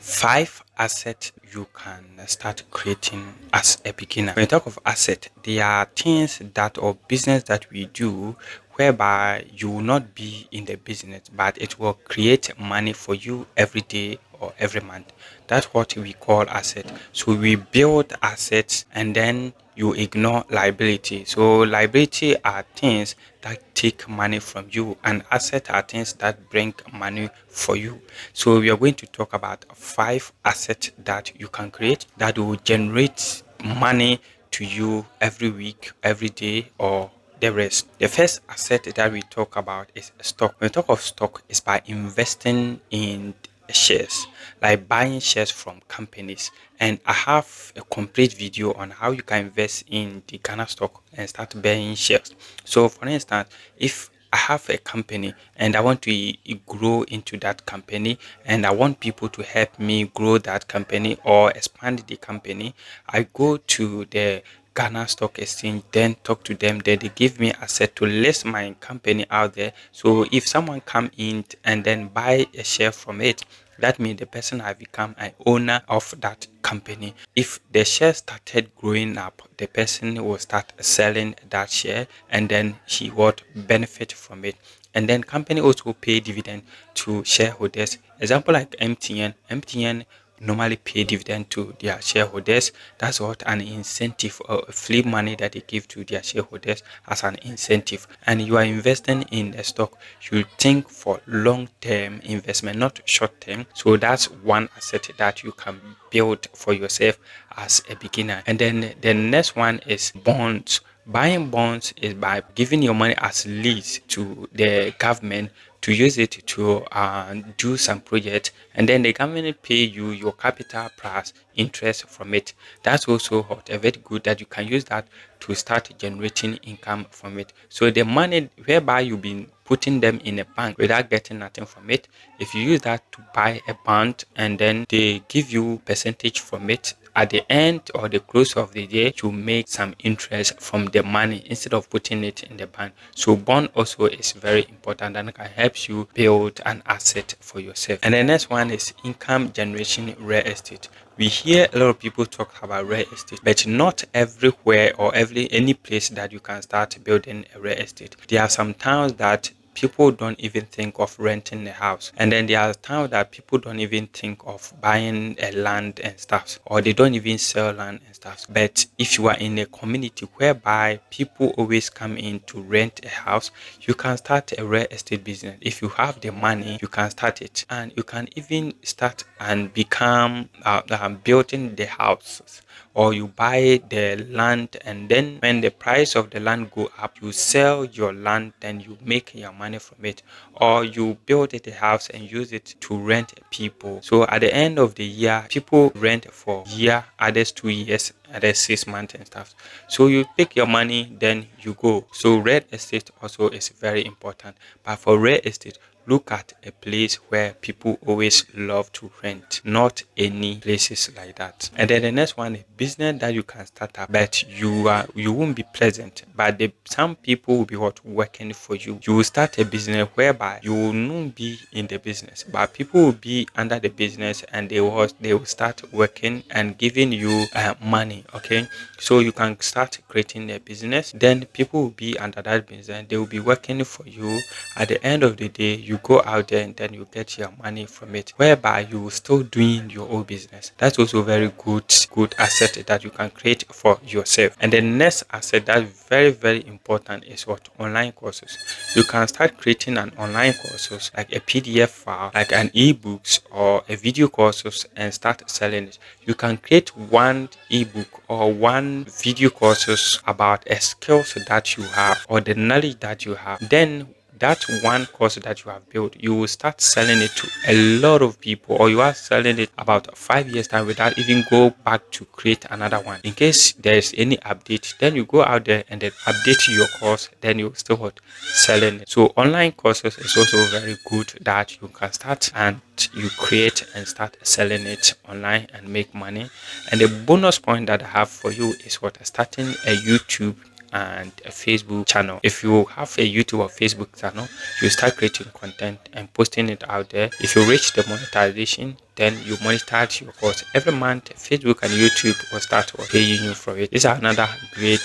5 assets you can start creating as a beginner. When you talk of asset, they are things that or business that we do whereby you will not be in the business, but it will create money for you every day or every month. That's what we call asset. So we build assets and then you ignore liability. So liability are things that take money from you, and assets are things that bring money for you. So we are going to talk about 5 assets that you can create that will generate money to you every week, every day, or the rest. The first asset that we talk about is stock. When we talk of stock, is by investing in shares, like buying shares from companies. And I have a complete video on how you can invest in the Ghana stock and start buying shares. So, for instance, if I have a company and I want to grow into that company and I want people to help me grow that company or expand the company, I go to the Ghana Stock Exchange, then talk to them. Then they give me asset to list my company out there. So if someone come in and then buy a share from it, that means the person has become an owner of that company. If the share started growing up, the person will start selling that share and then he would benefit from it. And then company also pay dividend to shareholders. Example like MTN. MTN normally pay dividend to their shareholders. That's what an incentive or a free money that they give to their shareholders as an incentive. And you are investing in a stock, you think for long-term investment, not short-term. So that's one asset that you can build for yourself as a beginner. And then the next one is bonds. Buying bonds is by giving your money as lease to the government to use it to do some project, and then the government pay you your capital plus interest from it. That's also hot, a very good that you can use that to start generating income from it. So the money whereby you've been putting them in a bank without getting nothing from it, if you use that to buy a bond and then they give you percentage from it, at the end or the close of the year, you make some interest from the money instead of putting it in the bank. So bond also is very important and can help you build an asset for yourself. And the next one is income generation real estate. We hear a lot of people talk about real estate, but not everywhere or any place that you can start building a real estate. There are some towns that people don't even think of renting a house. And then there are times that people don't even think of buying a land and stuff, or they don't even sell land and stuff. But if you are in a community whereby people always come in to rent a house, you can start a real estate business. If you have the money, you can start it. And you can even start and become building the houses, or you buy the land, and then when the price of the land go up, you sell your land, then you make your money from it, or you build it a house and use it to rent people. So at the end of the year, people rent for year, others 2 years, others 6 months and stuff. So you take your money, then you go. So real estate also is very important, but for real estate, look at a place where people always love to rent, not any places like that. And then the next one is business that you can start up, but you won't be present, but some people will be working for you. You will start a business whereby you will not be in the business, but people will be under the business and they will start working and giving you money. Okay, so you can start creating a business, then people will be under that business, they will be working for you. At the end of the day, you go out there and then you get your money from it, whereby you will still doing your own business. That's also very good asset that you can create for yourself. And the next asset that's very very important is what? Online courses. You can start creating an online courses like a PDF file, like an ebooks or a video courses, and start selling it. You can create one ebook or one video courses about a skills that you have or the knowledge that you have. Then that one course that you have built, you will start selling it to a lot of people, or you are selling it about 5 years time without even go back to create another one. In case there is any update, then you go out there and then update your course, then you still selling it. So online courses is also very good that you can start and you create and start selling it online and make money. And the bonus point that I have for you is what? Starting a YouTube and a Facebook channel. If you have a YouTube or Facebook channel, you start creating content and posting it out there. If you reach the monetization, then you monetize your course. Every month, Facebook and YouTube will start paying you for it. This is another great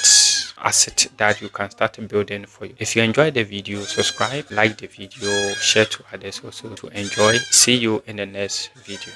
asset that you can start building for you. If you enjoyed the video, subscribe, like the video, share to others also to enjoy. See you in the next video.